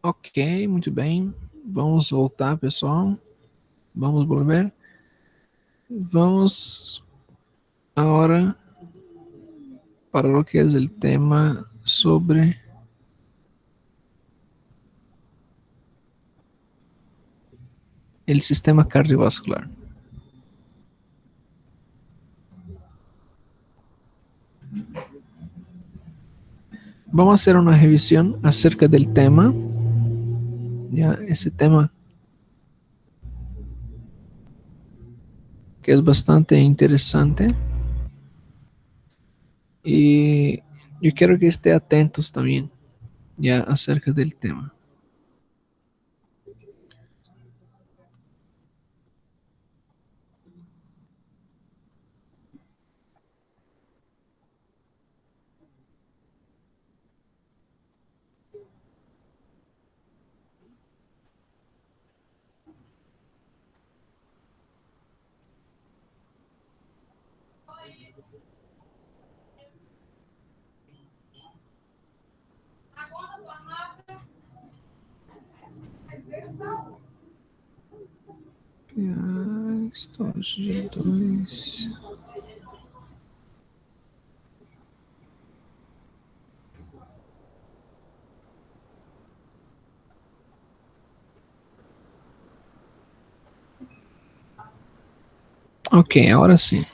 Ok, muito bem. Vamos voltar, pessoal. Vamos volver. Vamos ahora para lo que es el tema sobre el sistema cardiovascular. Vamos a hacer una revisión acerca del tema. Ya, ese tema que es bastante interesante. Y yo quiero que estén atentos también ya acerca del tema. Estos dois. Ok, ahora sí.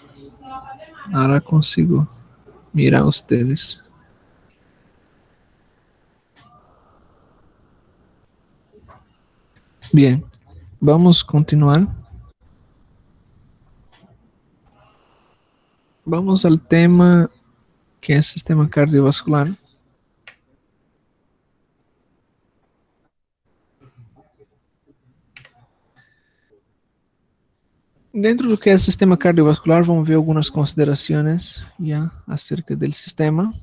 Ahora consigo mirar ustedes. Bien, vamos a continuar. Vamos al tema que es sistema cardiovascular. Dentro do que é o sistema cardiovascular, vamos ver algumas considerações já acerca do sistema,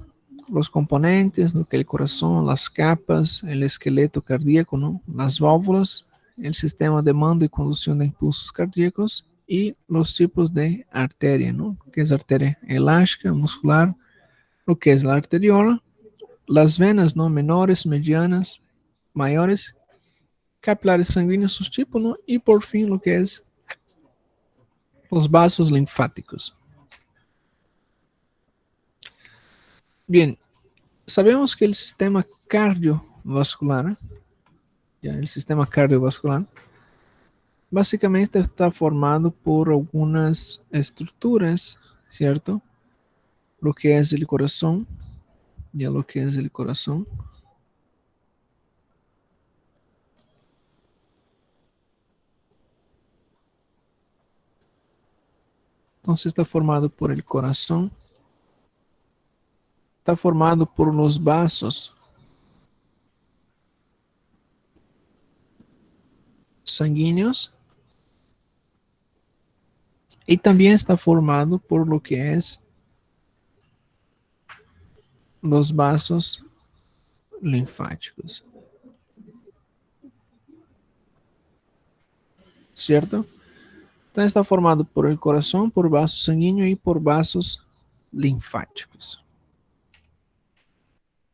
os componentes, do que é o coração, as capas, o esqueleto cardíaco, ¿no? As válvulas, o sistema de mando e condução de impulsos cardíacos e os tipos de artéria, ¿no? Que é a artéria elástica, muscular, o que é a arteriola, as venas, ¿no? Menores, medianas, maiores, capilares sanguíneos, sus tipos, ¿no? E por fim, o que é os vasos linfáticos. Bien, sabemos que el sistema cardiovascular, ya el sistema cardiovascular, básicamente está formado por algunas estructuras, ¿cierto? Lo que es el corazón, ya lo que es el corazón. Entonces está formado por el corazón, está formado por los vasos sanguíneos y también está formado por lo que es los vasos linfáticos, ¿cierto? Então está formado por el corazón, por vaso sanguíneo y por vasos linfáticos.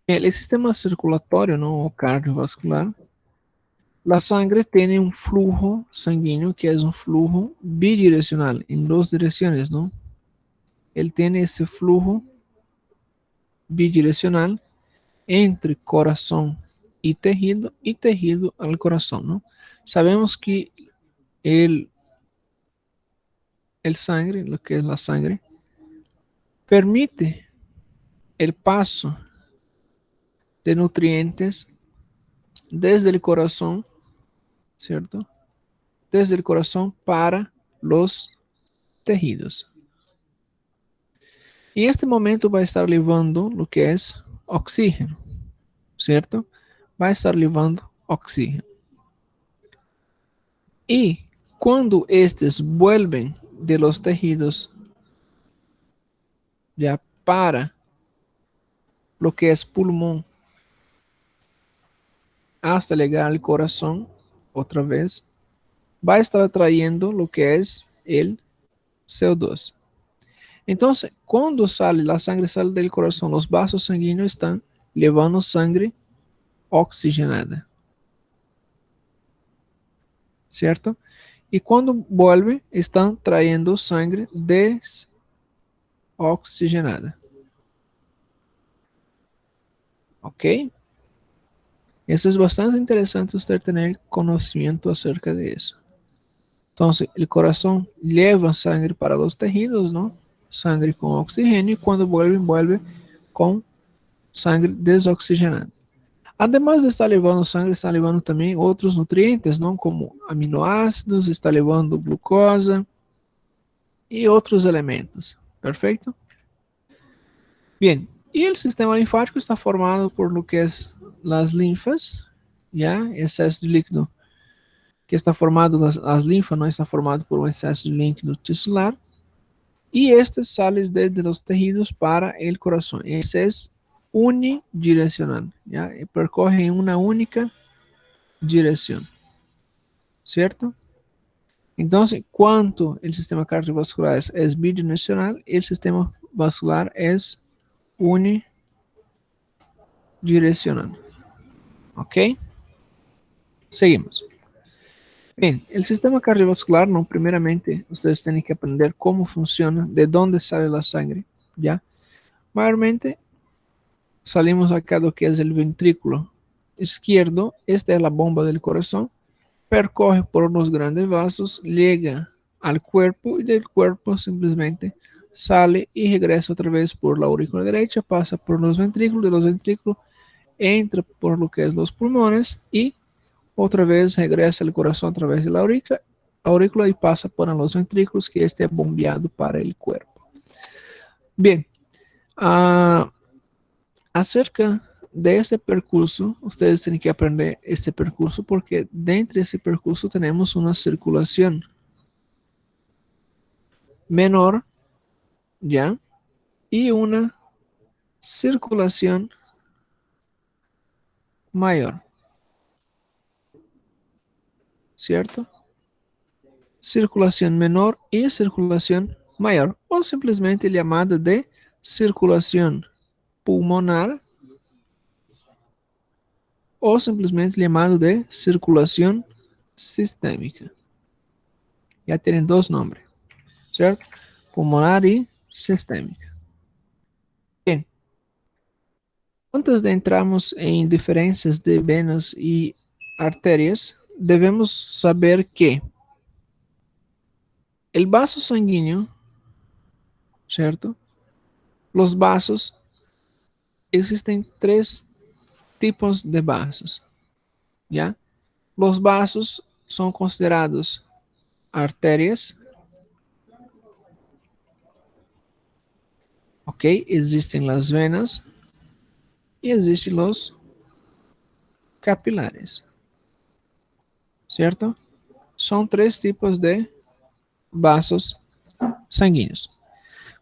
El sistema circulatorio, ¿no? O cardiovascular, la sangre tiene un flujo sanguíneo que es un flujo bidireccional en dos direcciones, ¿no? Él tiene ese flujo bidireccional entre corazón y tejido al corazón, ¿no? Sabemos que el sangre, lo que es la sangre, permite el paso de nutrientes desde el corazón, ¿cierto? Desde el corazón para los tejidos. Y en este momento va a estar llevando lo que es oxígeno, ¿cierto? Va a estar llevando oxígeno. Y cuando estos vuelven de los tejidos ya para lo que es pulmón hasta llegar al corazón otra vez, va a estar trayendo lo que es el CO2. Entonces, cuando sale, la sangre sale del corazón, los vasos sanguíneos están llevando sangre oxigenada. ¿cierto? Y cuando vuelve, están trayendo sangre desoxigenada. ¿Ok? Eso es bastante interesante usted tener conocimiento acerca de eso. Entonces, el corazón lleva sangre para los tejidos, ¿no? Sangre con oxígeno y cuando vuelve, vuelve con sangre desoxigenada. Además de estar levando sangre, está levando também outros nutrientes, não? Como aminoácidos, está levando glucosa e outros elementos. Perfeito? Bien, y el sistema linfático está formado por lo que es las linfas, ¿ya? Exceso de líquido que está formado, las linfas, ¿no? Está formado por un exceso de líquido tisular y este sale desde los tejidos para el corazón. Ese es unidireccional, ¿ya? Percorre en una única dirección, ¿cierto? Entonces, cuanto el sistema cardiovascular es bidireccional, el sistema vascular es unidireccional. ¿Ok? Seguimos. Bien, el sistema cardiovascular, no, primeramente, ustedes tienen que aprender cómo funciona, de dónde sale la sangre, ¿ya? Mayormente, salimos acá lo que es el ventrículo izquierdo, esta es la bomba del corazón, percorre por los grandes vasos, llega al cuerpo y del cuerpo simplemente sale y regresa otra vez por la aurícula derecha, pasa por los ventrículos, de los ventrículos entra por lo que es los pulmones y otra vez regresa al corazón a través de la aurícula y pasa por los ventrículos que esté bombeado para el cuerpo. Bien, acerca de este percurso, ustedes tienen que aprender este percurso porque dentro de ese percurso tenemos una circulación menor, ¿ya? Y una circulación mayor, ¿cierto? Circulación menor y circulación mayor, o simplemente llamada de circulación pulmonar, o simplesmente llamado de circulación sistémica. Ya tienen dos nombres, ¿cierto? Pulmonar y sistémica. Bien. Antes de entrarmos en diferencias de venas y arterias, debemos saber que el vaso sanguíneo, ¿cierto? Los vasos, existen tres tipos de vasos, ¿ya? Los vasos son considerados arterias, ¿ok? Existen las venas y existen los capilares, ¿cierto? Son tres tipos de vasos sanguíneos.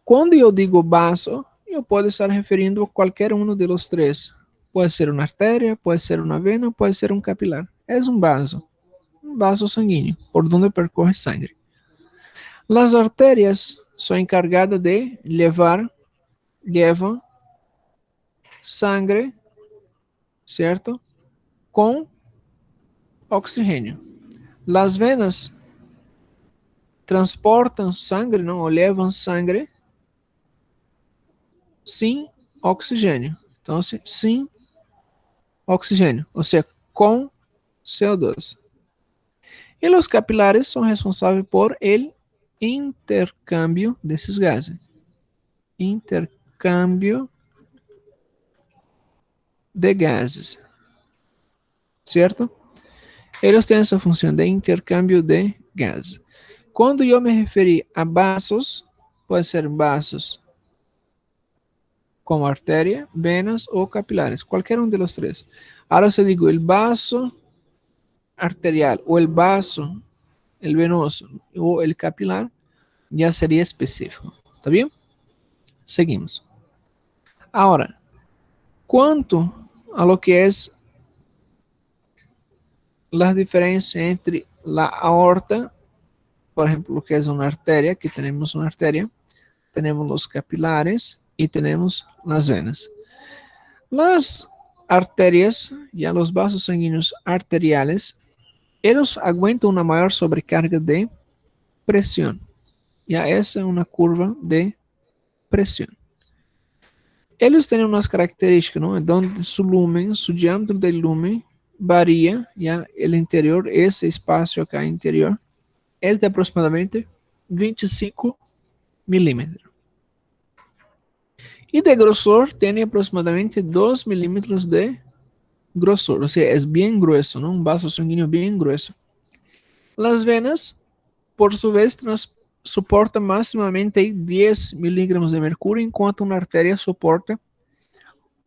Quando eu digo vaso, eu posso estar referindo a qualquer um dos três. Pode ser uma artéria, pode ser uma vena, pode ser um capilar. É um vaso sanguíneo, por onde percorre sangue. As artérias são encarregadas de levam sangue, certo? Com oxigênio. As venas transportam sangue, não, ou levam sangue sem oxigênio. Então, sem oxigênio, ou seja, com CO2. E os capilares são responsáveis por el intercâmbio desses gases. Intercâmbio de gases. Certo? Eles têm essa função de intercâmbio de gases. Quando eu me referi a vasos, pode ser vasos como artéria, venas ou capilares, qualquer um dos três. Agora, se eu digo el vaso arterial ou el vaso, el venoso ou el capilar, já seria específico. ¿Está bien? Seguimos. Ahora, quanto a lo que es la diferencia entre la aorta, por ejemplo, lo que es una arteria, aquí tenemos una arteria, tenemos los capilares y tenemos las venas. Las arterias, ya los vasos sanguíneos arteriales, Ellos aguentan una mayor sobrecarga de presión. Ya esa es una curva de presión. Ellos tienen unas características, ¿no? Donde su lumen, su diámetro del lumen varía, ya el interior, ese espacio acá interior, es de aproximadamente 25 milímetros. Y de grosor tiene aproximadamente 2 milímetros de grosor, o sea, es bien grueso, ¿no? Un vaso sanguíneo bien grueso. Las venas, por su vez, soportan máximamente 10 miligramos de mercurio, enquanto una arteria soporta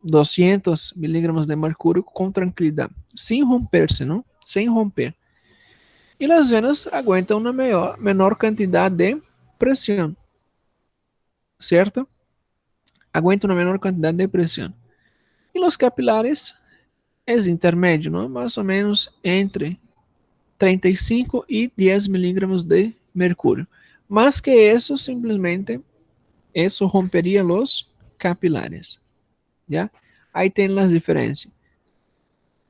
200 miligramos de mercurio con tranquilidad, sin romperse, ¿no? Sin romper. Y las venas aguantan una menor cantidad de presión, ¿cierto? Aguantan una menor cantidad de presión. Y los capilares es intermedio, ¿no? Más o menos entre 35 y 10 miligramos de mercurio. Más que eso, simplemente, eso rompería los capilares, ¿ya? Ahí tienen las diferencias.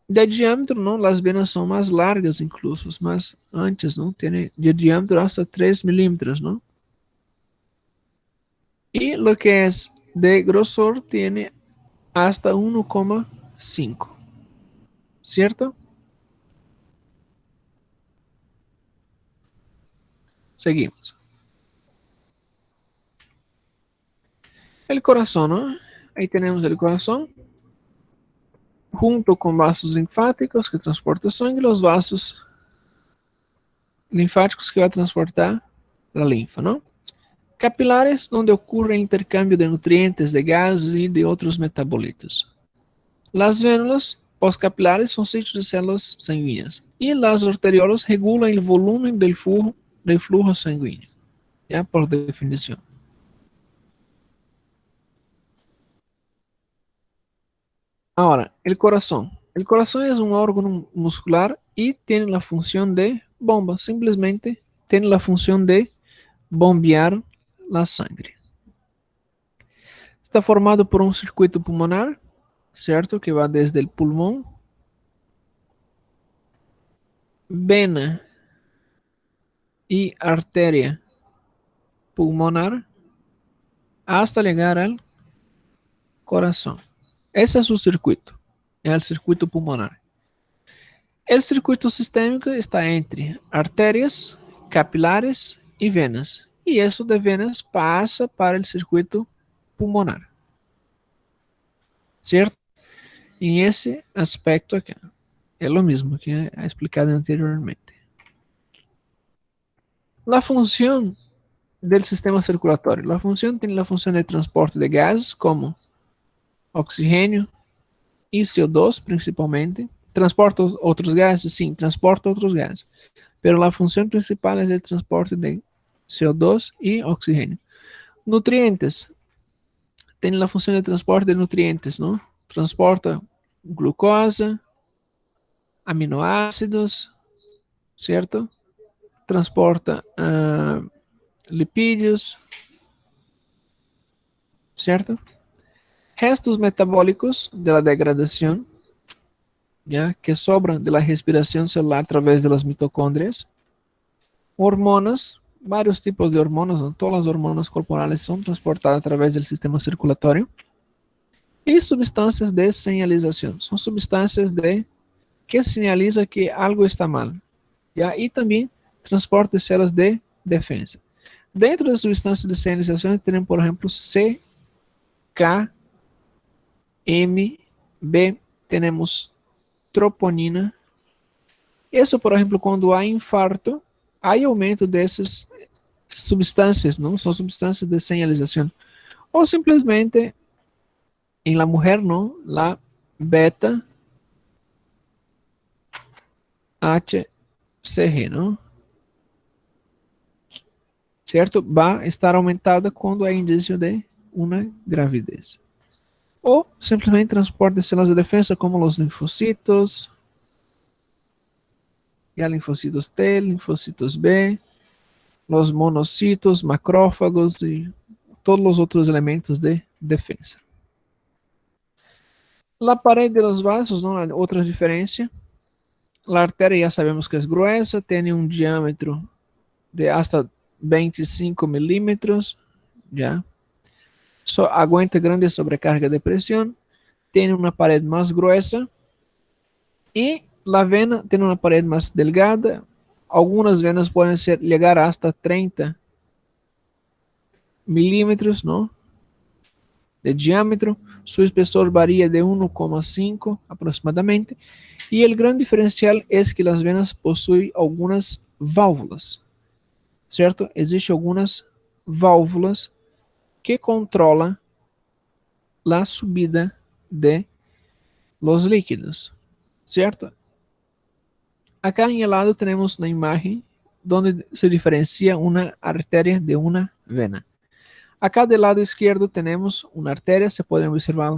De diámetro, ¿no? Las venas son más largas, incluso, más anchas, ¿no? Tiene de diámetro hasta 3 milímetros, ¿no? Y lo que es de grosor tiene hasta 1,5, ¿cierto? Seguimos. El corazón, ¿no? Ahí tenemos el corazón, junto con vasos linfáticos que transportan sangre, los vasos linfáticos que va a transportar la linfa, ¿no? Capilares, donde ocurre el intercambio de nutrientes, de gases y de otros metabolitos. Las vénulas postcapilares son sitios de células sanguíneas. Y las arteriolas regulan el volumen del flujo sanguíneo, ya por definición. Ahora, el corazón. El corazón es un órgano muscular y tiene la función de bomba, simplemente tiene la función de bombear la sangre. Está formado por un circuito pulmonar, ¿cierto? Que va desde el pulmón, vena y arteria pulmonar hasta llegar al corazón. Ese es su circuito, es el circuito pulmonar. El circuito sistémico está entre arterias, capilares y venas. Y eso de venas pasa para el circuito pulmonar, ¿cierto? En ese aspecto acá. Es lo mismo que he explicado anteriormente. La función del sistema circulatorio. La función tiene la función de transporte de gases como oxígeno y CO2 principalmente. Transporta otros gases, sí, transporta otros gases. Pero la función principal es el transporte de CO2 y oxígeno. Nutrientes. Tiene la función de transporte de nutrientes, ¿no? Transporta glucosa, aminoácidos, ¿cierto? Transporta lipídios, ¿cierto? Restos metabólicos de la degradación, ¿ya? Que sobran de la respiración celular a través de las mitocondrias. Hormonas, varios tipos de hormonas, ¿no? Todas las hormonas corporales son transportadas a través del sistema circulatorio. Y sustancias de señalización, son sustancias que señalizan que algo está mal, ¿ya? Y también transporte de células de defensa. Dentro de sustancias de señalización tenemos, por ejemplo, C, K, M, B, tenemos troponina. Eso, por ejemplo, quando há infarto, há aumento dessas substâncias, não? São substâncias de señalização. Ou simplesmente, em la mujer, não? La beta HCG, não? Certo? Va estar aumentada quando há indício de uma gravidez. Ou simplesmente transporte de células de defesa, como os linfocitos, ya linfocitos T, linfocitos B, los monocitos, macrófagos y todos los otros elementos de defensa. La pared de los vasos, ¿no? Otra diferencia, La arteria ya sabemos que es gruesa, tiene un diámetro de hasta 25 milímetros, ya. Aguanta grande sobrecarga de presión, tiene una pared más gruesa y la vena tiene una pared más delgada. Algunas venas pueden llegar hasta 30 milímetros, ¿no?, de diámetro. Su espesor varía de 1,5 aproximadamente. Y el gran diferencial es que las venas poseen algunas válvulas, ¿cierto? Existen algunas válvulas que controlan la subida de los líquidos, ¿cierto? Acá en el lado tenemos una imagen donde se diferencia una arteria de una vena. Acá del lado izquierdo tenemos una arteria, se puede observar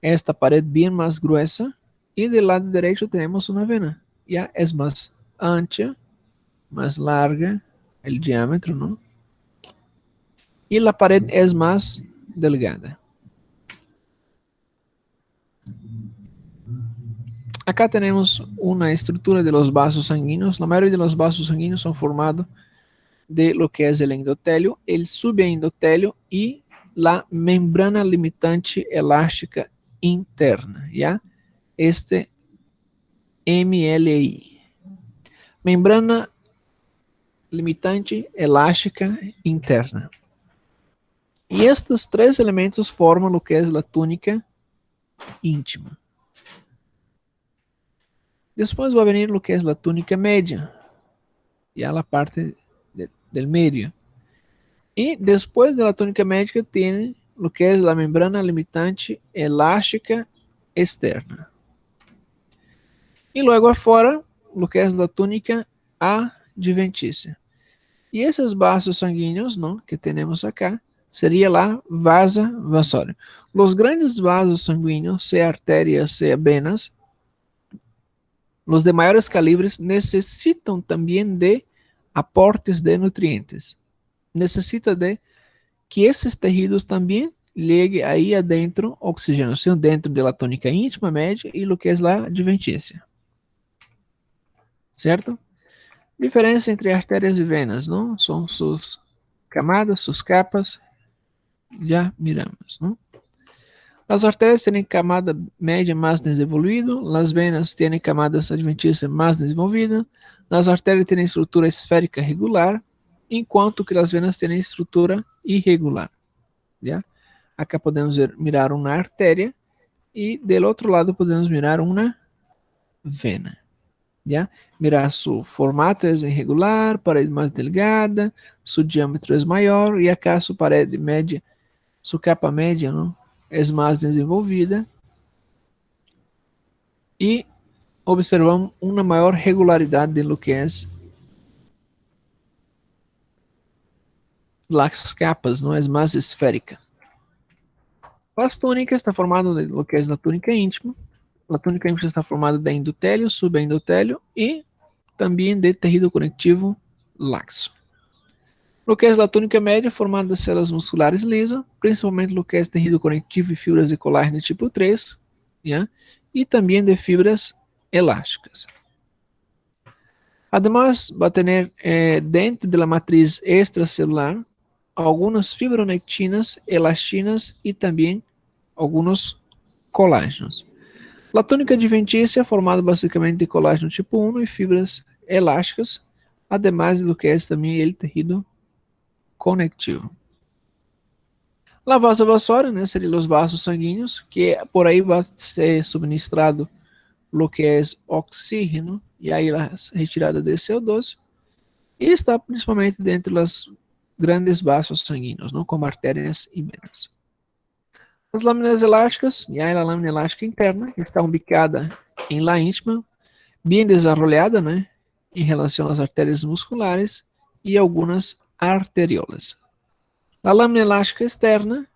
esta pared bien más gruesa, y del lado derecho tenemos una vena, ya es más ancha, más larga el diámetro, ¿no? Y la pared es más delgada. Acá tenemos una estructura de los vasos sanguíneos. La mayoría de los vasos sanguíneos son formados de lo que es el endotelio, el subendotelio y la membrana limitante elástica interna, ¿ya? Este MLI. Membrana limitante elástica interna. E estes três elementos formam o que é a túnica íntima. Depois vai vir o que é a túnica média, e a parte del medio. E depois da túnica média tem o que é a membrana limitante elástica externa. E logo afora, o que é a túnica adventícia. E esses vasos sanguíneos, não, que temos acá, seria la vasa vasoria. Os grandes vasos sanguíneos, seja arterias, seja venas, os de maiores calibres, necessitam também de aportes de nutrientes. Necessita de que esses tecidos também llegue aí adentro oxigenação dentro da túnica íntima, média e o que é a adventícia. Certo? Diferença entre artérias e venas, não? São suas camadas, suas capas. Já miramos, ¿no? Las arterias tienen camada media más desenvolvida, las venas tienen camadas adventícias más desenvolvidas, las arterias tienen estrutura esférica regular, enquanto que las venas tienen estrutura irregular, ¿ya? Acá podemos mirar una arteria y del otro lado podemos mirar una vena, ¿ya? Mirar su formato es irregular, pared más delgada, su diámetro es mayor y acá su pared média, sua capa média, não, é mais desenvolvida, e observamos uma maior regularidade de lo que é as capas, não é mais esférica. As túnicas está formada de lo que é a túnica íntima. A túnica íntima está formada de endotélio, subendotélio e também de tecido conectivo laxo. O que é a túnica média, formada de células musculares lisas, principalmente o que é tecido conectivo e fibras de colágeno tipo 3, ¿ya? E também de fibras elásticas. Además, va a tener dentro de la matriz extracelular algunas fibronectinas, elastinas e também alguns colágenos. A túnica adventícia é formada basicamente de colágeno tipo 1 e fibras elásticas, además do que é também o tecido conectivo. La vasa vasoria, né, seriam os vasos sanguíneos, que por aí vai ser subministrado o que é oxígeno e aí a retirada de CO2, e está principalmente dentro dos grandes vasos sanguíneos, não, como artérias e venas. As lâminas elásticas, e aí a lâmina elástica interna, está ubicada em la íntima, bem desarrollada, né, em relação às artérias musculares e algumas arteriolas. A lâmina elástica externa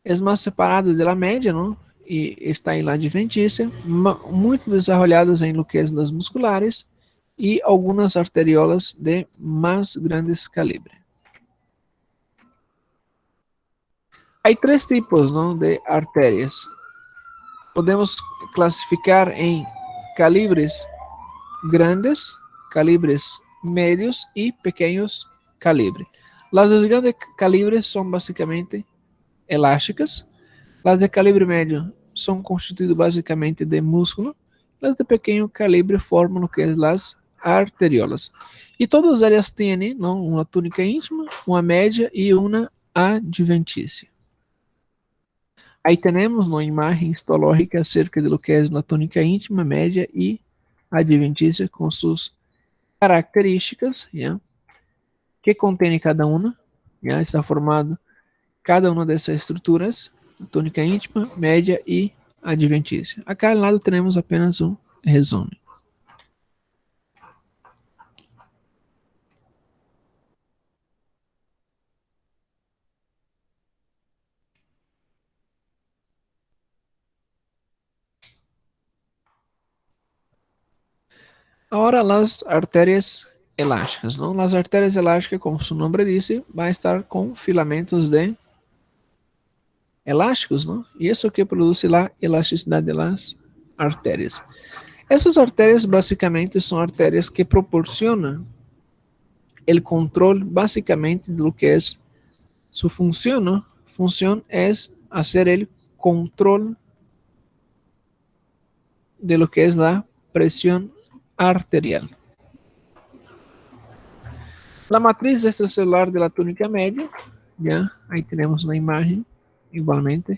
é mais separada da média, não? E está em la adventícia, muito desarrolladas em lo que é das musculares e algumas arteriolas de mais grandes calibre. Há três tipos, não, de artérias. Podemos classificar em calibres grandes, calibres médios e pequenos calibres. Las de grande calibre são basicamente elásticas. Las de calibre médio são constituídas basicamente de músculo. Las de pequeno calibre formam o que é as arteriolas. E todas elas têm, não, uma túnica íntima, uma média e uma adventícia. Aí temos uma imagem histológica acerca de lo que é a túnica íntima, média e adventícia com suas características, yeah, que contém cada uma, yeah, está formado cada uma dessas estruturas, túnica íntima, média e adventícia. Acá ao lado temos apenas um resumo. Agora, as artérias elásticas, não? As artérias elásticas, como seu nome diz, vai estar com filamentos de elásticos, não? E isso que produz a elasticidade das artérias. Essas artérias, basicamente, são artérias que proporcionam o controle, basicamente, do que é sua função, não? Função é fazer o controle de lo que é a pressão arterial. La matriz extracelular de la túnica média, já, aí temos uma imagem, igualmente,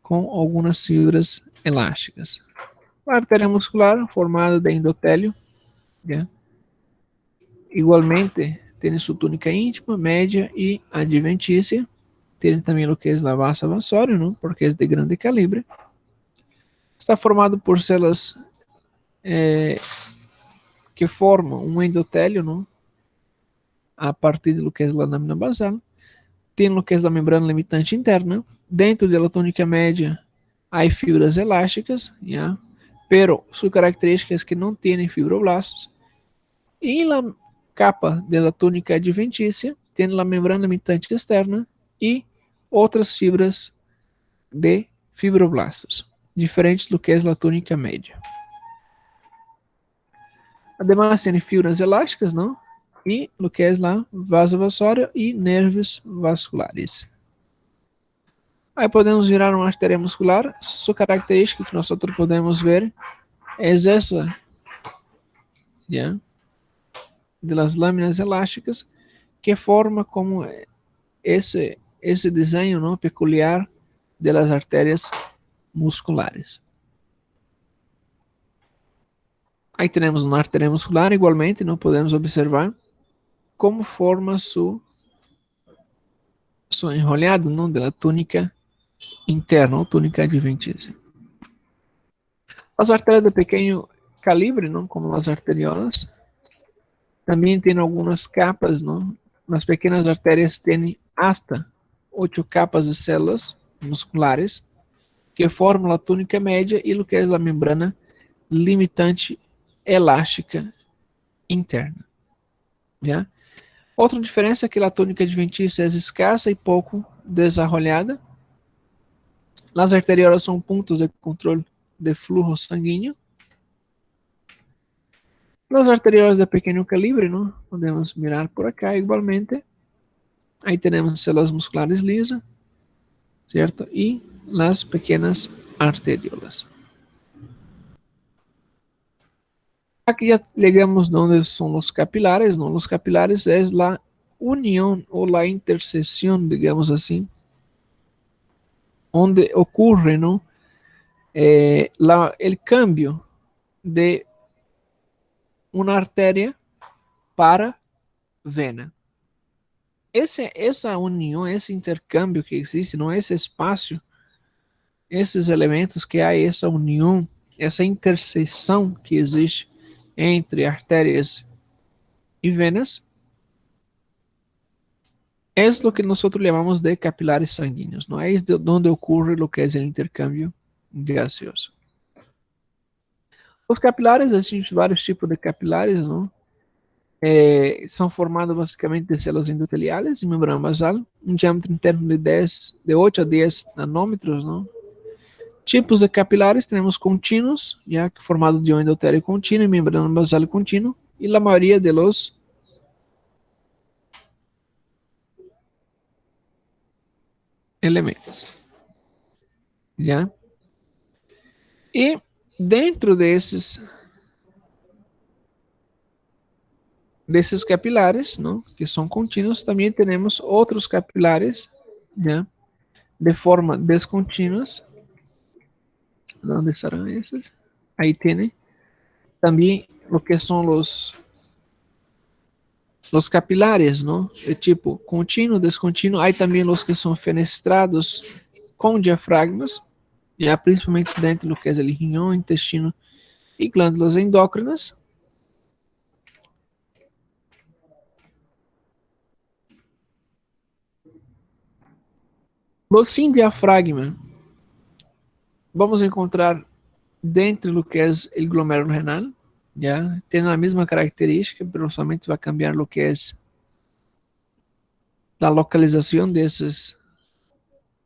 com algumas fibras elásticas. A artéria muscular, formada de endotélio, já, igualmente, tem sua túnica íntima, média e adventícia. Tem também o que é a vasa vasória, não? Porque é de grande calibre. Está formado por células que formam um endotélio, não? A partir do que é a lâmina basal. Tem o que é a membrana limitante interna. Dentro da túnica média, há fibras elásticas, já, pero sua característica é que não tem fibroblastos. E na capa da túnica adventícia, tem a membrana limitante externa e outras fibras de fibroblastos, diferentes do que é a túnica média. Además, tem fibras elásticas, não? E o que é a vasa vasória e nervos vasculares. Aí podemos virar uma artéria muscular. Sua característica que nós podemos ver é essa, yeah, de las lâminas elásticas, que forma como esse desenho, não, peculiar das artérias musculares. Aí temos uma artéria muscular, igualmente, não podemos observar como forma seu enrolhado, não, da túnica interna, ou túnica adventícia. As artérias de pequeno calibre, não, como as arteriolas, também tem algumas capas, não? Nas pequenas artérias têm hasta 8 capas de células musculares que formam a túnica média e o que é a membrana limitante elástica interna. Já? Outra diferença é que a túnica adventícia é escassa e pouco desarrollada. As arteriolas são pontos de controle de fluxo sanguíneo. As arteriolas de pequeno calibre, não? Podemos mirar por acá igualmente. Aí temos células musculares lisas, certo? E as pequenas arteriolas. Aqui já chegamos onde são os capilares, não? Os capilares é a união ou a interseção, digamos assim, onde ocorre, não? O cambio de uma artéria para vena. Essa união, esse intercâmbio que existe, não, esse espaço, esses elementos que há, essa união, essa interseção que existe entre artérias e venas, é o que nós chamamos de capilares sanguíneos, não é onde ocorre o que é o intercâmbio gaseoso. Os capilares, existem vários tipos de capilares, não? São formados basicamente de células endoteliais e membrana basal, um diâmetro interno de 8 a 10 nanômetros, não? Tipos de capilares, tenemos continuos, ya formado de un endotelio continuo y membrana basal continuo, y la mayoría de los elementos, ¿ya? Y dentro desses capilares, ¿no? Que son continuos, también tenemos otros capilares, ¿ya? De forma descontinuas. ¿Dónde estarán esos? Ahí tiene. También lo que son los capilares, ¿no? De tipo contínuo, descontínuo. Hay también los que son fenestrados com diafragmas, já principalmente dentro do que é o rinhão, intestino e glândulas endócrinas. Los sin diafragma, vamos encontrar dentro do que é o glomérulo renal, já tendo a mesma característica, pero somente vai cambiar o que é a localização desses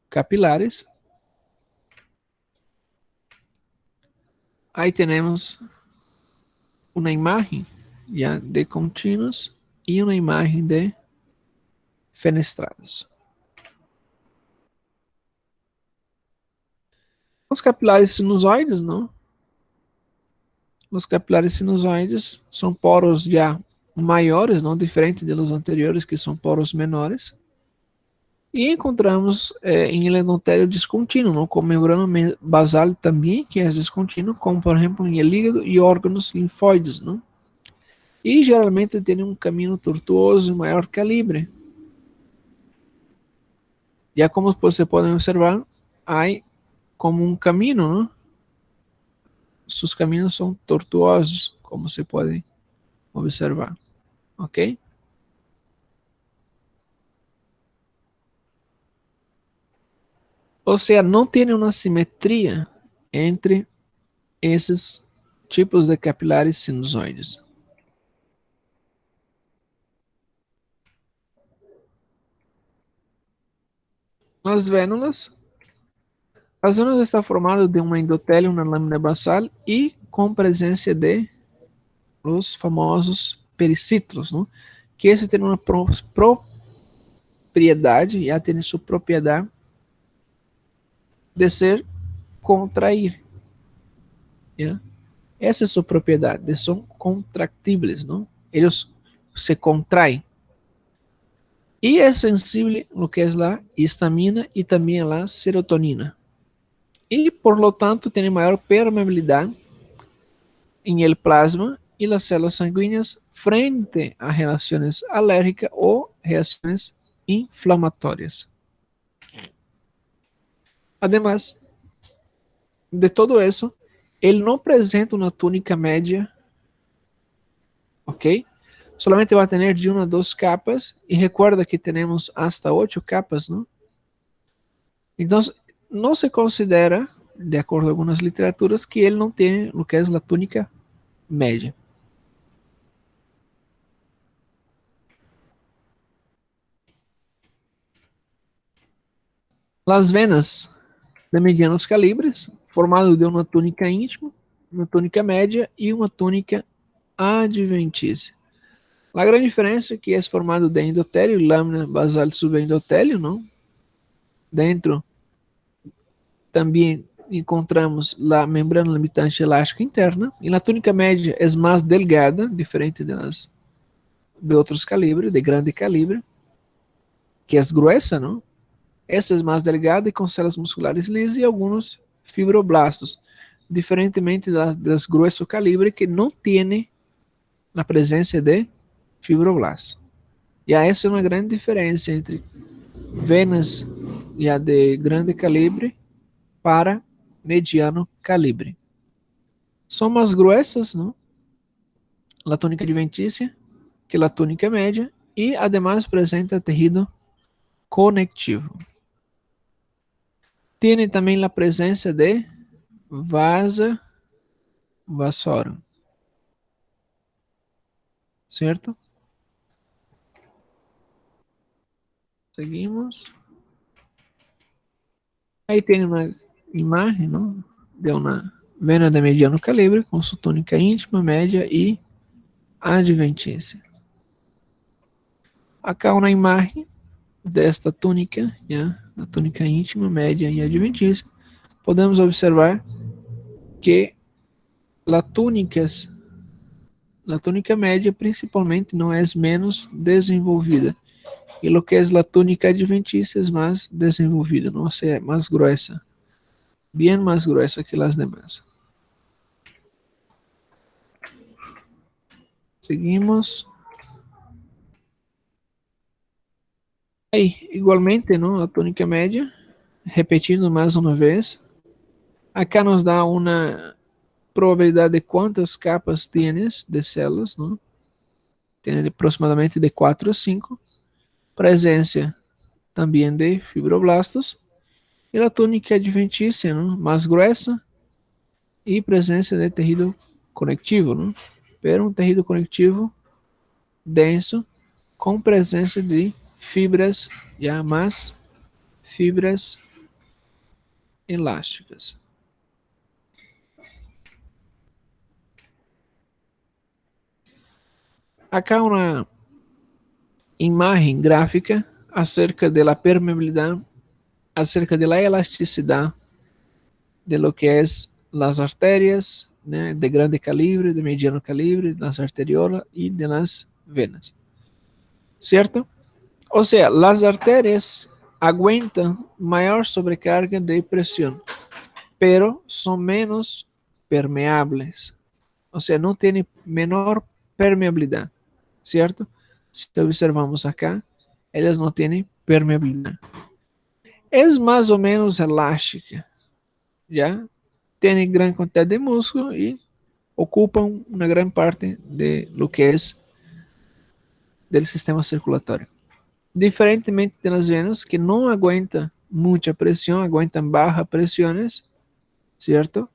capilares. Aí temos uma imagem já de contínuos e uma imagem de fenestrados. Os capilares sinusoides, não? Os capilares sinusoides são poros já maiores, não diferente dos anteriores, que são poros menores. E encontramos em endotélio descontínuo, não? Com membrana basal também, que é descontínuo, como por exemplo em hígado e órgãos linfóides, não? E geralmente tem um caminho tortuoso e maior calibre. Já como você pode observar, há como um caminho, não? Seus caminhos são tortuosos, como se pode observar, ok? Ou seja, não tem uma simetria entre esses tipos de capilares sinusoides. As vênulas está formada de um endotélio na lâmina basal e com presença de os famosos periciclos, não? Que esse tem uma propriedade, já tem sua propriedade de ser contrair. Yeah? Essa é sua propriedade, eles são contractíveis, não? Eles se contraem. E é sensível no que é a histamina e também a serotonina. E, por lo tanto, tem maior permeabilidade em el plasma e las células sanguíneas frente a reações alérgicas ou reações inflamatórias. Además de todo isso, ele não apresenta uma túnica média, ok? Solamente vai ter de uma a duas capas, e recuerda que temos hasta 8 capas, não? Então, não se considera, de acordo com algumas literaturas, que ele não tem o que é a túnica média. Las venas de medianos calibres, formado de uma túnica íntima, uma túnica média e uma túnica adventícia. A grande diferença é que é formado de endotélio e lâmina basal subendotélio, não? Dentro também encontramos a membrana limitante elástica interna, e na túnica média é mais delgada, diferente de outros calibres, de grande calibre, que é gruesa, não? Essa é mais delgada e com células musculares lisas e alguns fibroblastos, diferentemente das grueso calibre, que não tem a presença de fibroblastos. E essa é uma grande diferença entre venas já de grande calibre para mediano calibre. São mais gruesas, não? A túnica adventícia que a túnica média e, además, apresenta tecido conectivo. Tem também a presença de vasa vassorum, certo? Seguimos. Aí tem uma imagen, ¿no?, de una vena de mediano calibre con su túnica íntima, média y adventicia. Acá una imagen de esta túnica, ¿ya?, la túnica íntima, média y adventicia. Podemos observar que la túnica média principalmente não é menos desenvolvida, e o que é a túnica adventícia é mais desenvolvida, não, ou seja, é mais gruesa, bem mais gruesa que as demais. Seguimos. Aí, igualmente, não, a túnica média, repetindo mais uma vez, acá nos dá uma probabilidade de quantas capas tienes de células, não? Tem aproximadamente de 4 a 5, presença também de fibroblastos, e a túnica adventícia, não, mais gruesa, e presença de tecido conectivo, não? Pero um tecido conectivo denso, com presença de fibras, já mais fibras elásticas. Acá uma imagem gráfica acerca da permeabilidade, acerca da elasticidade de lo que é as artérias, né, de grande calibre, de mediano calibre, das arteriolas e de las venas. Certo? Ou seja, as artérias aguentam maior sobrecarga de pressão, pero são menos permeáveis. Ou seja, não tem menor permeabilidade, certo? Se observamos acá, elas não têm permeabilidade. É mais ou menos elástica, já? Tem grande quantidade de músculo e ocupam uma grande parte de lo que é do sistema circulatório. Diferentemente das venas, que não aguentam muita pressão, aguentam bajas pressões, certo?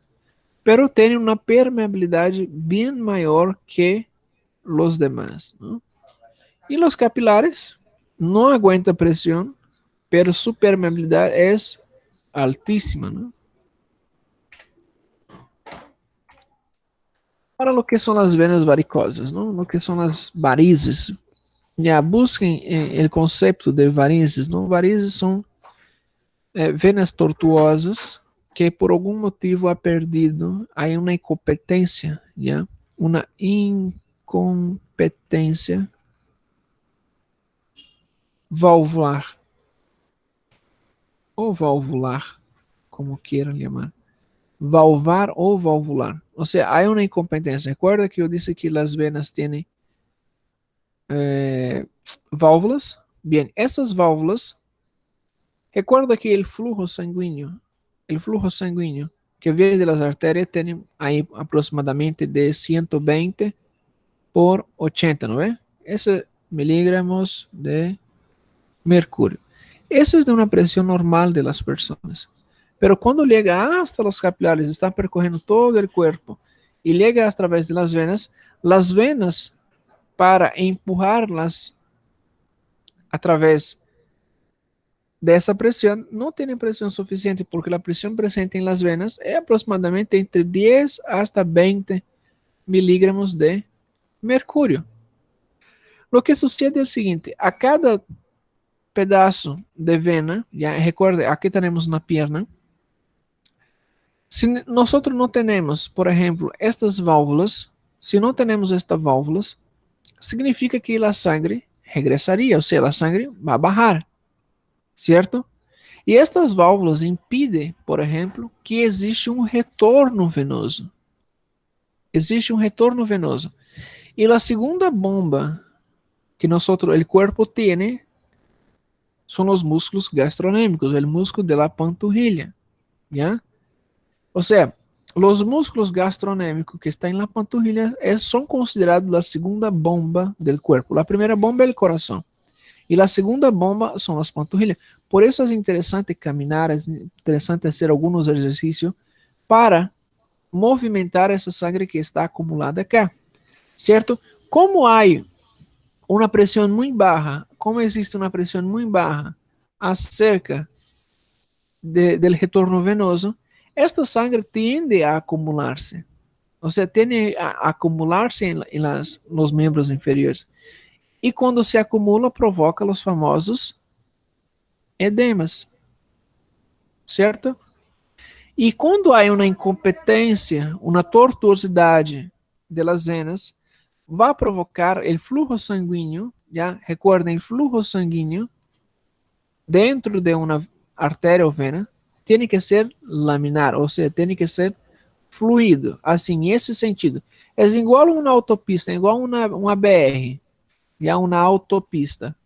Pero tem uma permeabilidade bem maior que os demais, ¿no? E os capilares não aguentam pressão, pero su permeabilidade é altíssima, ¿no? Para lo que são as venas varicosas, ¿no? Lo que são as varizes. Já busquem o conceito de varizes, ¿no? Varizes são venas tortuosas que por algum motivo ha perdido, há uma incompetência, já? Uma incompetência valvular, ou valvular, como queiram chamar. Valvar ou valvular. Ou seja, há uma incompetência. Recuerda que eu disse que as venas têm válvulas. Bem, essas válvulas, recuerda que o flujo sanguíneo que vem das artérias tem aí aproximadamente de 120 por 80, não é? Esse miligramos de mercúrio. Essa é de uma pressão normal de las pessoas. Pero quando chega hasta os capilares, está percorrendo todo o corpo e chega através de las venas, para empurrá-las através dessa pressão, não tem pressão suficiente, porque a pressão presente em las venas é aproximadamente entre 10 hasta 20 miligramos de mercúrio. O que sucede é o seguinte: a cada pedaço de vena, já recuerde, aqui temos na pierna. Se nós não temos, por exemplo, estas válvulas, se não temos estas válvulas, significa que a sangre regressaria, ou seja, a sangre vai bajar, certo? E estas válvulas impedem, por exemplo, que existe um retorno venoso. Existe um retorno venoso. E a segunda bomba que o corpo tem são os músculos gastronêmicos, o músculo da panturrilha, ¿ya? Ou seja, os músculos gastronêmicos que estão na panturrilha são considerados a segunda bomba do corpo. A primeira bomba é o coração. E a segunda bomba são as panturrilhas. Por isso é interessante caminhar, é interessante fazer alguns exercícios para movimentar essa sangre que está acumulada aqui, certo? Como há uma pressão muito baixa, como existe uma pressão muito baixa acerca do retorno venoso, esta sangre tiende a acumularse. O sea, tiende a acumularse em nos membros inferiores. E quando se acumula, provoca os famosos edemas, certo? E quando há uma incompetência, uma tortuosidade das venas, vai provocar o fluxo sanguíneo, já? Recuerden, o fluxo sanguíneo dentro de uma artéria ou vena tem que ser laminar, ou seja, tem que ser fluido, assim, nesse sentido. É igual uma autopista, é igual uma BR, já uma autopista.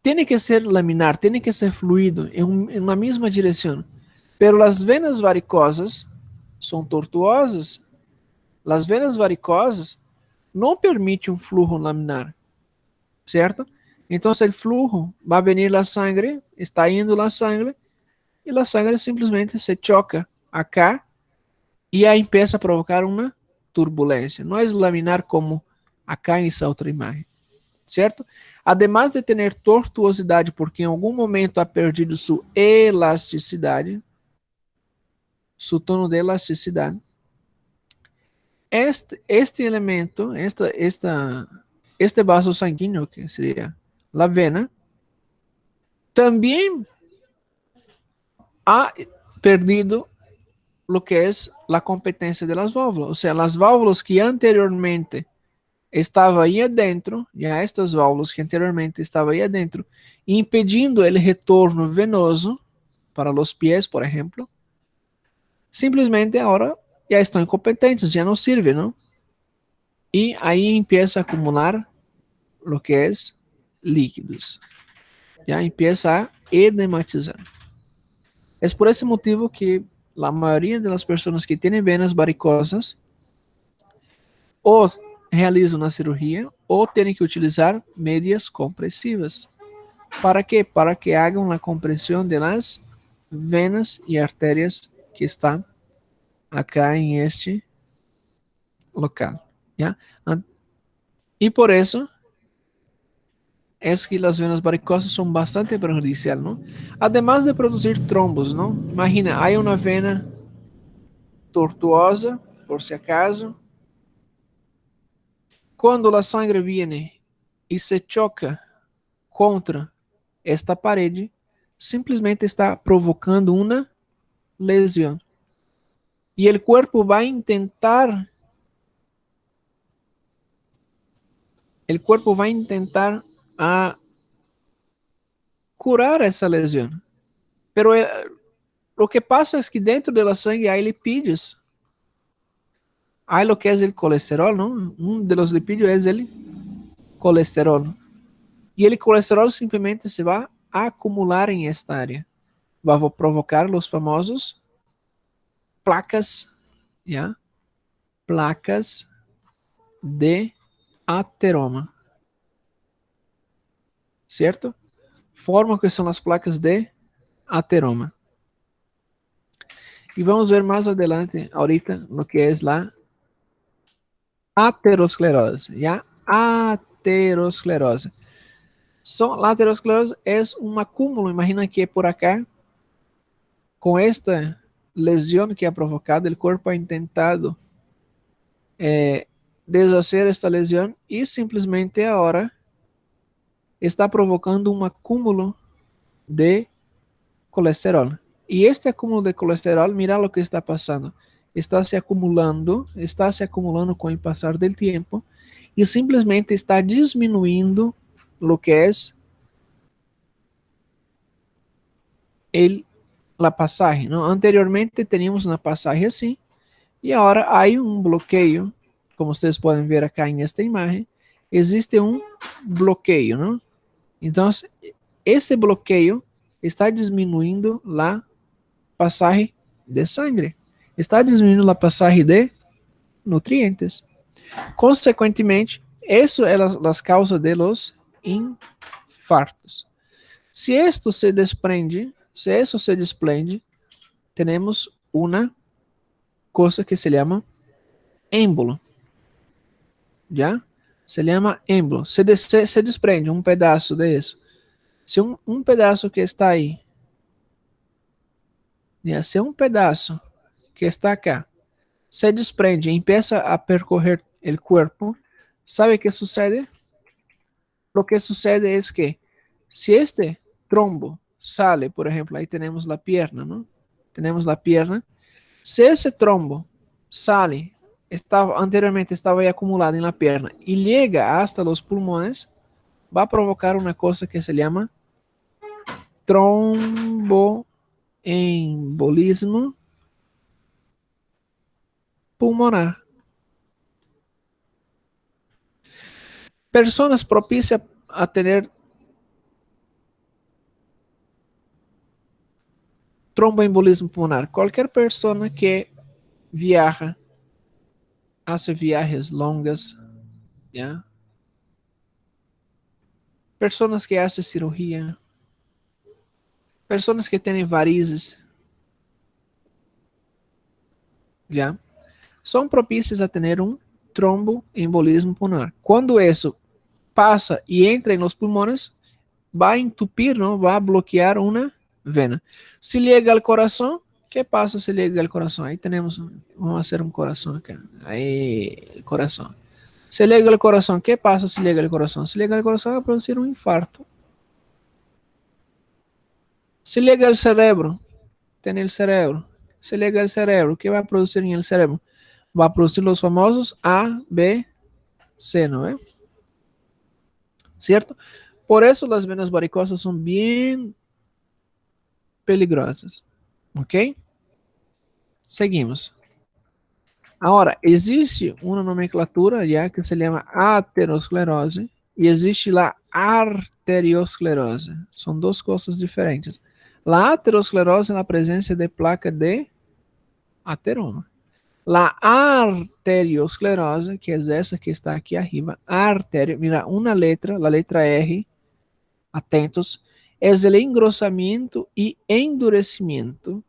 Tem que ser laminar, tem que ser fluido em uma mesma direção. Pero as venas varicosas são tortuosas. As venas varicosas não permitem um fluxo laminar, certo? Então, o fluxo vai venir a sangre, está indo a sangre, e a sangre simplesmente se choca acá e aí empieza a provocar uma turbulência. Não é laminar como acá em essa outra imagem, certo? Además de ter tortuosidade, porque em algum momento ha perdido sua elasticidade, su tono de elasticidade, este elemento, este vaso sanguíneo, que seria a vena, também ha perdido lo que es la competencia de las válvulas. O sea, las válvulas que anteriormente estavam aí adentro, já estas válvulas que anteriormente estavam aí adentro, impedindo o retorno venoso para os pés, por exemplo, simplesmente agora já estão incompetentes, já não servem, não? E aí empieza a acumular lo que es líquidos. Já empieza a edematizar. É por esse motivo que a maioria das pessoas que têm venas varicosas ou realizam a cirurgia ou têm que utilizar medias compressivas. ¿Para quê? Para que hagam a compressão das venas e artérias que estão acá em este local. ¿Ya? E por isso é que as venas varicosas são bastante prejudiciais, não? Además de produzir trombos, não? Imagina, há uma vena tortuosa, por si acaso. Quando a sangre viene e se choca contra esta parede, simplesmente está provocando uma lesão. E o corpo vai tentar, a curar essa lesão. Pero o que passa é que dentro da sangue há lipídios. Há lo que é o colesterol, não? Um dos lipídios é o colesterol. E o colesterol simplesmente se vai acumular em esta área. Vai provocar os famosos placas, ¿ya? Placas de ateroma. Certo? Forma que são as placas de ateroma. E vamos ver mais adelante, ahorita, no que é a aterosclerose. ¿Ya? Aterosclerose. La aterosclerose é um acúmulo, imagina que por acá, com esta lesão que é provocada, o corpo ha tentado deshacer esta lesão e simplesmente agora está provocando um acúmulo de colesterol. E este acúmulo de colesterol, mira o que está passando. Está se acumulando com o passar do tempo e simplesmente está diminuindo o que é a passagem. Não? Anteriormente teníamos uma passagem assim e agora há um bloqueio, como vocês podem ver aqui nesta imagem, existe um bloqueio, não? Então, esse bloqueio está diminuindo a passagem de sangue, está diminuindo a passagem de nutrientes. Consequentemente, isso é as causas de los infartos. Se isso se desprende, temos uma coisa que se chama émbolo. Já? Se chama émbolo. Se desprende um pedaço disso. Se um pedaço que está aí Ya, si un pedazo que está acá se desprende y empieza a percorrer el cuerpo, ¿sabe qué sucede? Lo que sucede es que si este trombo sale, por ejemplo, ahí tenemos la pierna, ¿no? Tenemos la pierna. Si ese trombo sale, anteriormente estaba ahí acumulado en la pierna y llega hasta los pulmones, va a provocar una cosa que se llama tromboembolismo pulmonar. Personas propicias a tener tromboembolismo pulmonar. Cualquier persona que viaja, hace viajes longas, ¿ya? Personas que hacen cirugía, personas que tienen varices, ¿ya? Son propicias a tener un tromboembolismo pulmonar. Cuando eso pasa y entra en los pulmones, va a entupir, ¿no? Va a bloquear una vena. Si llega al corazón, ¿qué pasa si llega al corazón? Ahí tenemos, vamos a hacer un corazón acá. Ahí, el corazón. Si llega al corazón, ¿qué pasa si llega al corazón? Si llega al corazón va a producir un infarto. Si llega al cerebro, tiene el cerebro. Si llega al cerebro, ¿qué va a producir en el cerebro? Va a producir los famosos A, B, C, ¿no? ¿Cierto? Por eso las venas varicosas son bien peligrosas. ¿Ok? Seguimos. Ahora, existe uma nomenclatura já que se chama aterosclerose e existe a arteriosclerose. São duas coisas diferentes. A aterosclerose é na presença de placa de ateroma. A arteriosclerose, que é essa que está aqui arriba, artéria, mira, uma letra, a letra R, atentos, é o engrossamento e endurecimento,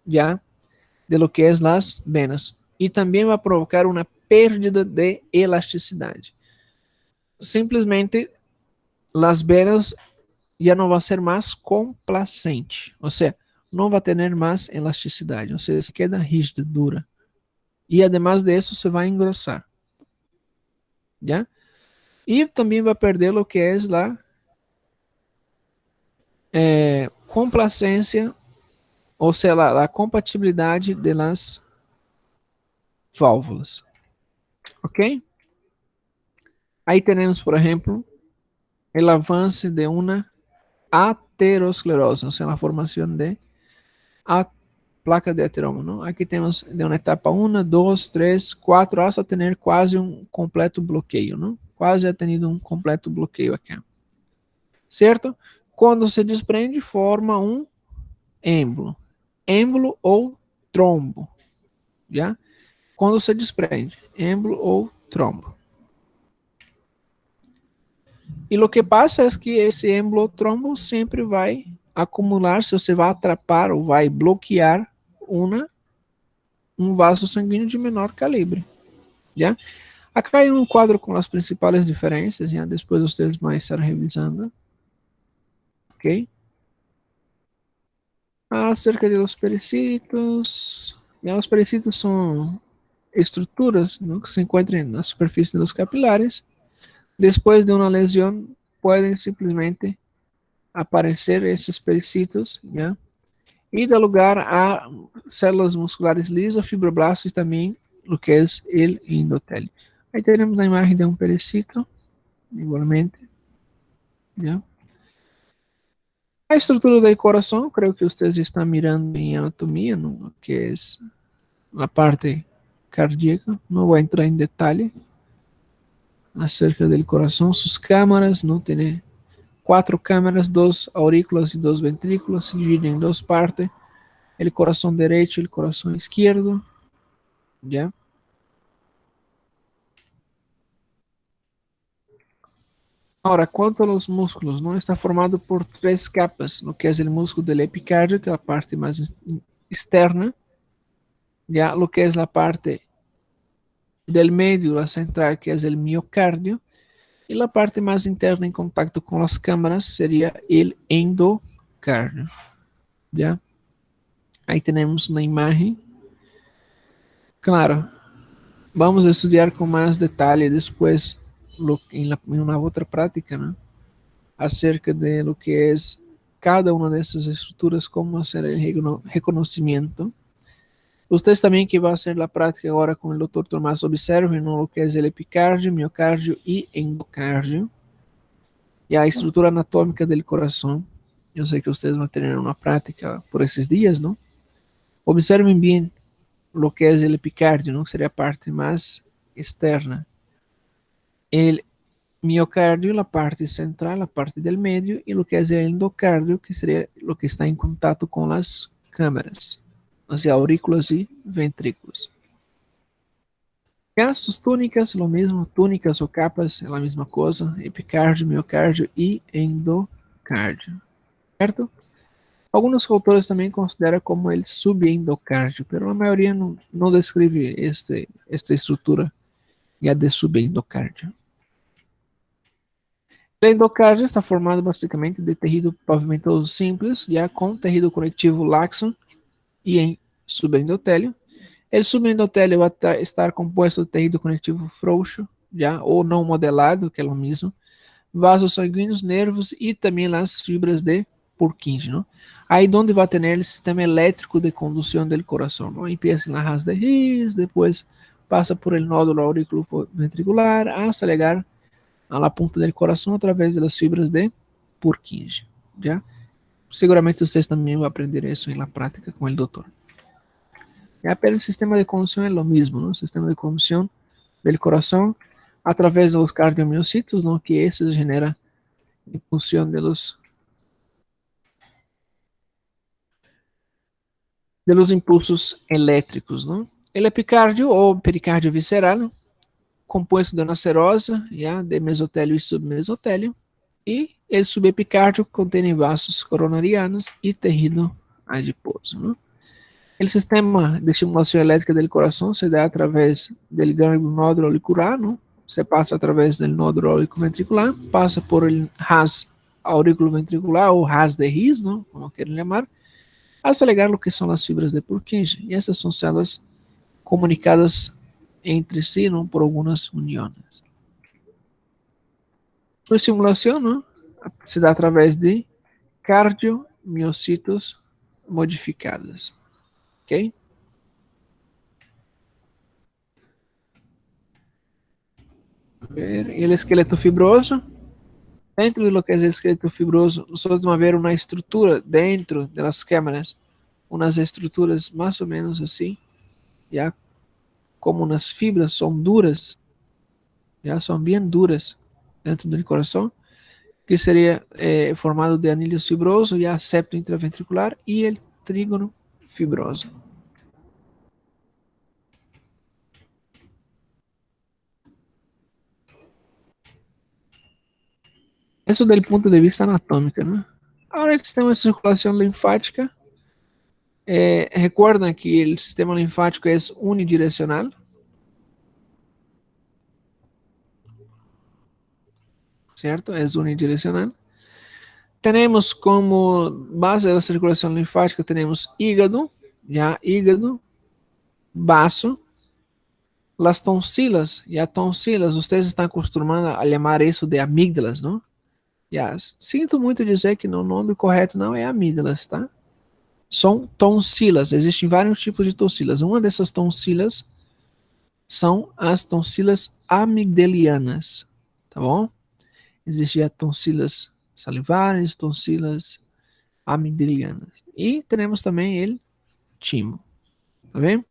já, de lo que es las venas y también va a provocar una pérdida de elasticidad. Simplesmente las venas ya no va a ser más complacente, o sea, no va a tener más elasticidad, o sea, se queda rígida, dura. Y además de eso se va a engrosar, ¿ya? Y también va a perder lo que es la complacencia, o sea, la compatibilidad de las válvulas, ¿ok? Ahí tenemos, por ejemplo, el avance de una aterosclerose, o sea, la formación de placa de ateroma, ¿no? Aquí tenemos de una etapa 1, 2, 3, 4, hasta tener quase un completo bloqueo, ¿no? Quase ha tenido un completo bloqueo acá. ¿Cierto? Quando se desprende, forma um êmbolo. Êmbolo ou trombo, já? Quando se desprende, êmbolo ou trombo. E o que passa é que esse emblotrombo sempre vai acumular, se você vai atrapar ou vai bloquear um vaso sanguíneo de menor calibre. Já? Acá hay um quadro com as principais diferenças, já? Depois vocês vão estar revisando. Ok? Acerca de los pericitos. Já, os pericitos são estruturas, ¿no? Que se encontram na superfície dos capilares. Después de una lesión pueden simplemente aparecer esos pericitos, ¿ya? Y da lugar a células musculares lisas, fibroblastos y también lo que es el endotelio. Ahí tenemos la imagen de un pericito, igualmente, ¿ya? A estrutura del corazón, creo que ustedes están mirando en anatomía, ¿no? Que es la parte cardíaca. No voy a entrar en detalle acerca del corazón, sus cámaras, ¿no? Tiene 4 cámaras, 2 aurículas y 2 ventrículos, se dividen en 2 partes, el corazón derecho y el corazón izquierdo, ¿ya? Ahora, cuanto a los músculos, ¿no? Está formado por 3 capas, lo que es el músculo del epicardio, que es la parte más externa, ya lo que es la parte del medio, la central, que es el miocardio, y la parte más interna en contacto con las cámaras sería el endocardio, ¿ya? Aí temos uma imagem. Claro, vamos estudar com mais detalhe depois em uma outra prática, né? Acerca de lo que é cada uma dessas estruturas, como fazer o reconhecimento. Vocês também que vão fazer a prática agora com o Dr. Tomás, observem no lo que é o epicárdio, miocárdio e endocárdio, e a estrutura anatômica do coração. Eu sei que vocês vão ter uma prática por esses dias, não? Observem bem lo que é o epicárdio, não? Que seria a parte mais externa. El miocárdio, a parte central, a parte del medio, e lo que é o endocárdio, que seria lo que está em contato com as câmaras, as aurículas e ventrículos. Gastos túnicas, lo mesmo, túnicas ou capas, é a mesma coisa, epicárdio, miocárdio e endocárdio, certo? Alguns autores também consideram como ele subendocárdio, mas a maioria não descreve esta estrutura já de subendocárdio. O endocárdio está formado basicamente de tecido pavimento simples, já com tecido conectivo laxo e em subendotélio. O subendotélio vai estar composto de tecido conectivo frouxo, já, ou não modelado, que é o mesmo, vasos sanguíneos, nervos e também as fibras de Purkinje, ¿no? Aí onde vai ter o sistema elétrico de condução do coração, ¿no? Empieza na raça de His, depois passa por el nódulo aurículo ventricular, hasta chegar a la punta del coração através das fibras de Purkinje, já? Seguramente vocês também vão aprender isso na prática com o doutor. Já, pero o sistema de condução é o mesmo, ¿no? O sistema de condução do coração através dos cardiomiocitos, ¿no? Que esse genera impulsión de los impulsos elétricos, ¿no? El epicardio ou pericárdio visceral, ¿no? Compuesto de una serosa, ya, de mesotélio y submesotélio, y el subepicárdio contém vasos coronarianos y tejido adiposo, ¿no? El sistema de estimulación eléctrica del corazón se da a través del ganglio nódulo auricular, ¿no? Se pasa a través del nódulo auriculoventricular, pasa por el haz auriculoventricular ou haz de His, ¿no? Como queiram chamar, hasta llegar lo que são as fibras de Purkinje. E essas são células comunicadas entre si, ¿no? Por algumas uniões. A estimulação, ¿no? Se dá através de cardiomiocitos modificadas. Ok? E o esqueleto fibroso. Dentro de lo que é o esqueleto fibroso, nós vamos ver uma estrutura dentro das câmaras, umas estruturas mais ou menos assim, já como umas fibras são duras, já são bem duras dentro do coração, que seria formado de anilhos fibroso, já septo intraventricular e o trígono fibroso. Isso do ponto de vista anatômico, né? Agora, o sistema de circulação linfática, recuerdan que o sistema linfático é unidirecional, certo? É unidirecional. Temos como base da circulação linfática, temos hígado, já hígado, baço, as tonsilas, e as tonsilas, vocês estão acostumados a chamar isso de amígdalas, não? Já, sinto muito dizer que o nome correto não é amígdalas, tá? São tonsilas, existem vários tipos de tonsilas. Uma dessas tonsilas são as tonsilas amigdalianas, tá bom? Existem tonsilas salivares, tonsilas amigdalianas. E temos também o timo, tá vendo?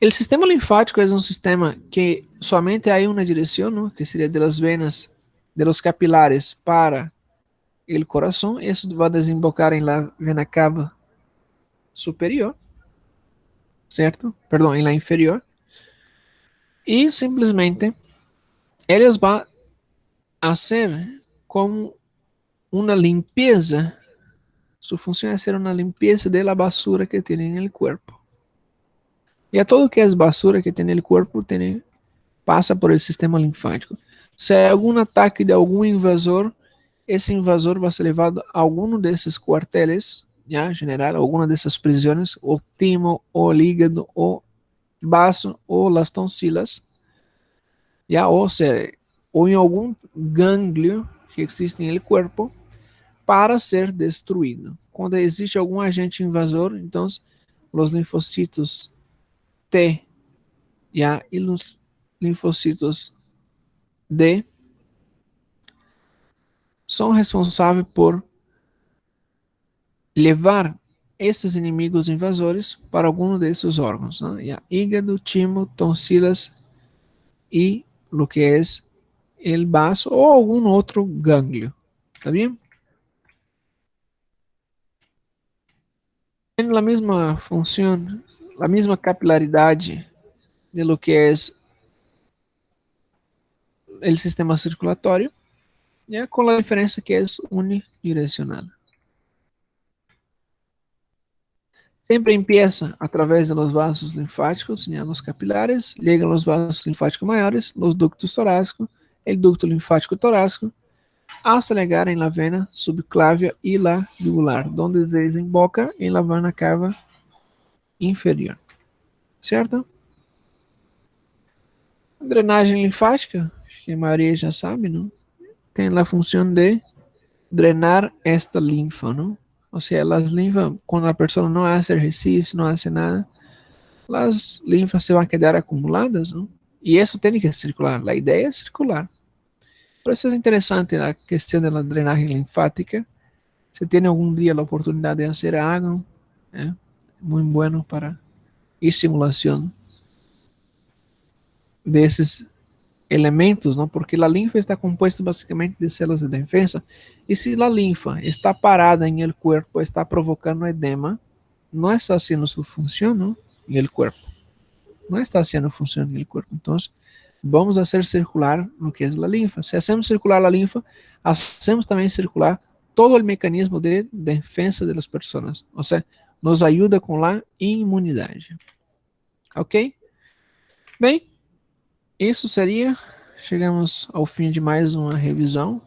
O sistema linfático é um sistema que somente há uma direção, ¿no? Que seria das venas, de los capilares para o coração. Isso vai desembocar em la vena cava superior, certo? Perdão, em la inferior. E simplesmente eles vão fazer como uma limpeza. Sua função é ser uma limpeza da basura que tem no corpo. E a todo que é basura que tem no corpo passa por el sistema linfático. Se há algum ataque de algum invasor, esse invasor vai ser levado a algum desses quartéis ya general alguna de esas prisiones, o timo, o el hígado, o bazo, o las tonsilas, ya, o sea, o en algún ganglio que existe en el cuerpo para ser destruído. Quando existe algum agente invasor, então os linfocitos T, ya, e os linfocitos D são responsáveis por levar esses inimigos invasores para algum desses órgãos, ¿no? Ya, hígado, timo, tonsilas e lo que é el bazo ou algum outro gânglio, ¿está bien? Tem a mesma função, a mesma capilaridade de lo que é o sistema circulatório, ya, con la diferencia que es unidireccional. Siempre empieza a través de los vasos linfáticos, ya, los capilares, llegan los vasos linfáticos mayores, los ductos torácicos, el ducto linfático torácico, hasta llegar en la vena subclavia y la jugular, donde desemboca en la vena cava inferior. Certo? A drenagem linfática, acho que a maioria já sabe, não? Tem a função de drenar esta linfa, ¿no? O sea, las linfas, cuando la persona no hace ejercicio, no hace nada, las linfas se van a quedar acumuladas, ¿no? Y eso tiene que circular. La idea es circular. Por eso es interesante la cuestión de la drenaje linfática. Si tiene algún día la oportunidad de hacer, hagan. ¿Eh? Muy bueno para estimulación de esos elementos, ¿no? Porque la linfa está compuesta básicamente de células de defensa. Y si la linfa está parada en el cuerpo, está provocando edema, no está haciendo su función, ¿no? En el cuerpo. No está haciendo función en el cuerpo. Entonces, vamos a hacer circular lo que es la linfa. Si hacemos circular la linfa, hacemos también circular todo el mecanismo de defensa de las personas. O sea, nos ayuda con la inmunidad. Ok? Bem, isso seria. Chegamos ao fim de mais uma revisão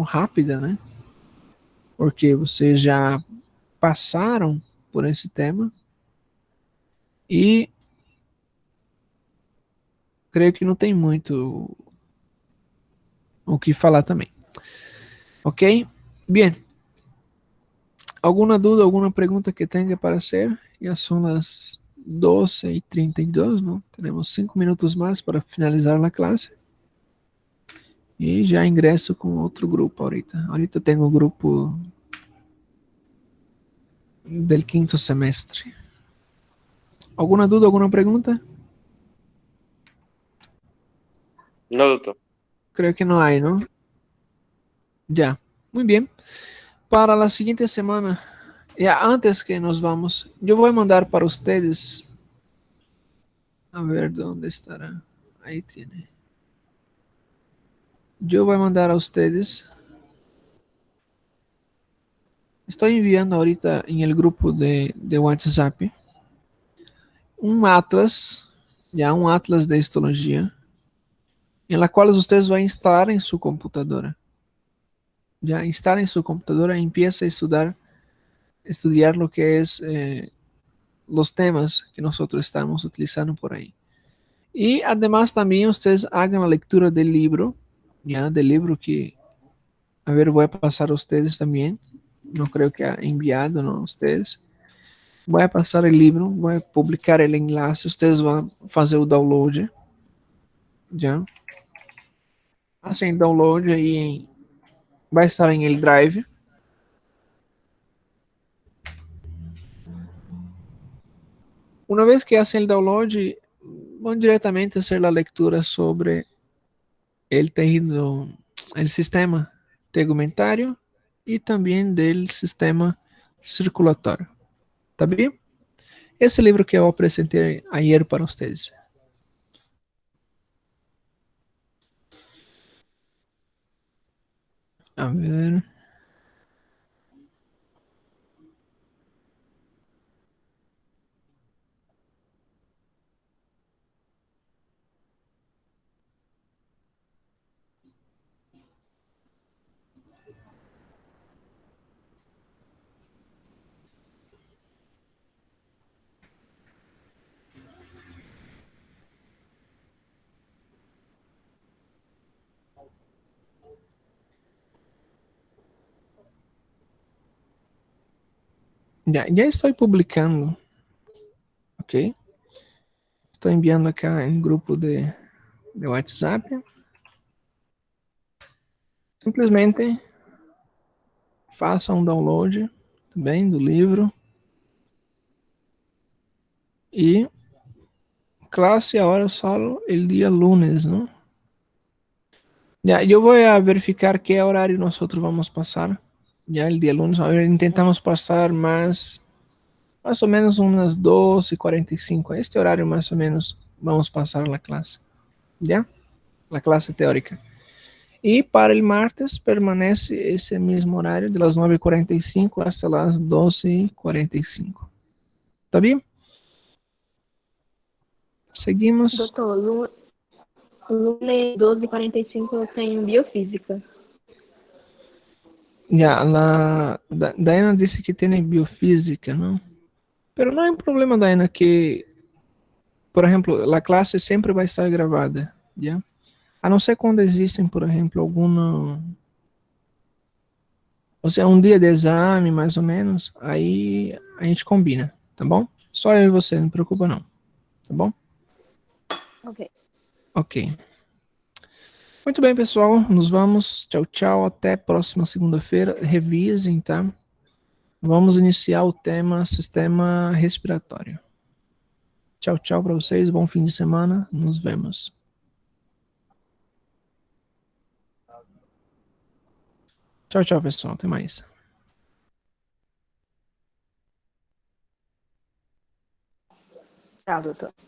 rápida, né? Porque vocês já passaram por esse tema e creio que não tem muito o que falar também. Ok? Bien. ¿Alguna duda, alguna pregunta que tenga para hacer? Ya son las 12:32, ¿no? Tenemos 5 minutos más para finalizar la clase. Y ya ingreso con otro grupo ahorita. Ahorita tengo grupo del quinto semestre. ¿Alguna duda, alguna pregunta? No, doctor. Creo que no hay, ¿no? Ya, muy bien. Para la siguiente semana, ya antes que nos vamos, yo voy a mandar para ustedes. A ver, ¿dónde estará? Ahí tiene. Yo voy a mandar a ustedes. Estoy enviando ahorita en el grupo de WhatsApp un atlas, ya un atlas de histología, en la cual ustedes van a instalar en su computadora. Ya instala en su computadora y empieza a estudiar lo que es los temas que nosotros estamos utilizando por ahí. Y además también ustedes hagan la lectura del libro, ya del libro que, a ver, voy a pasar a ustedes también. No creo que ha enviado, ¿no? Ustedes. Voy a passar o livro, vou publicar o enlace, vocês vão fazer o download, já. Hacen download aí, vai estar em el Drive. Uma vez que hacen el download, vão diretamente fazer a leitura sobre el tejido, el sistema tegumentario e também del sistema circulatório. Tá bem? Esse livro que eu apresentei ayer para vocês. A ver. Ya estoy publicando, ok? Estou enviando acá em grupo de WhatsApp. Simplesmente faça um download também do livro e classe ahora solo el día lunes, ¿no? Ya, yo voy a verificar qué horario nosotros vamos a pasar. Ya el día lunes, a ver, intentamos pasar más o menos unas 12:45. Este horario más o menos vamos a pasar la clase. ¿Ya? La clase teórica. Y para el martes permanece ese mismo horario de las 9:45 hasta las 12:45. ¿Está bien? Seguimos. Doutor, lunes 12h45 eu tenho biofísica. Ya, Diana dice que tiene biofísica, ¿no? Pero no hay un problema, Diana, que, por ejemplo, la clase siempre va a estar grabada, ¿ya? A não ser quando existem, por exemplo, alguma. Ou seja, um dia de exame, mais ou menos, aí a gente combina, tá bom? Só eu e você, não preocupa não, tá bom? Ok. Ok. Muito bem, pessoal, nos vamos. Tchau, tchau, até próxima segunda-feira. Revisem, tá? Vamos iniciar o tema sistema respiratório. Tchau, tchau para vocês, bom fim de semana, nos vemos. Tchau, tchau, pessoal, até mais. Tchau, doutor.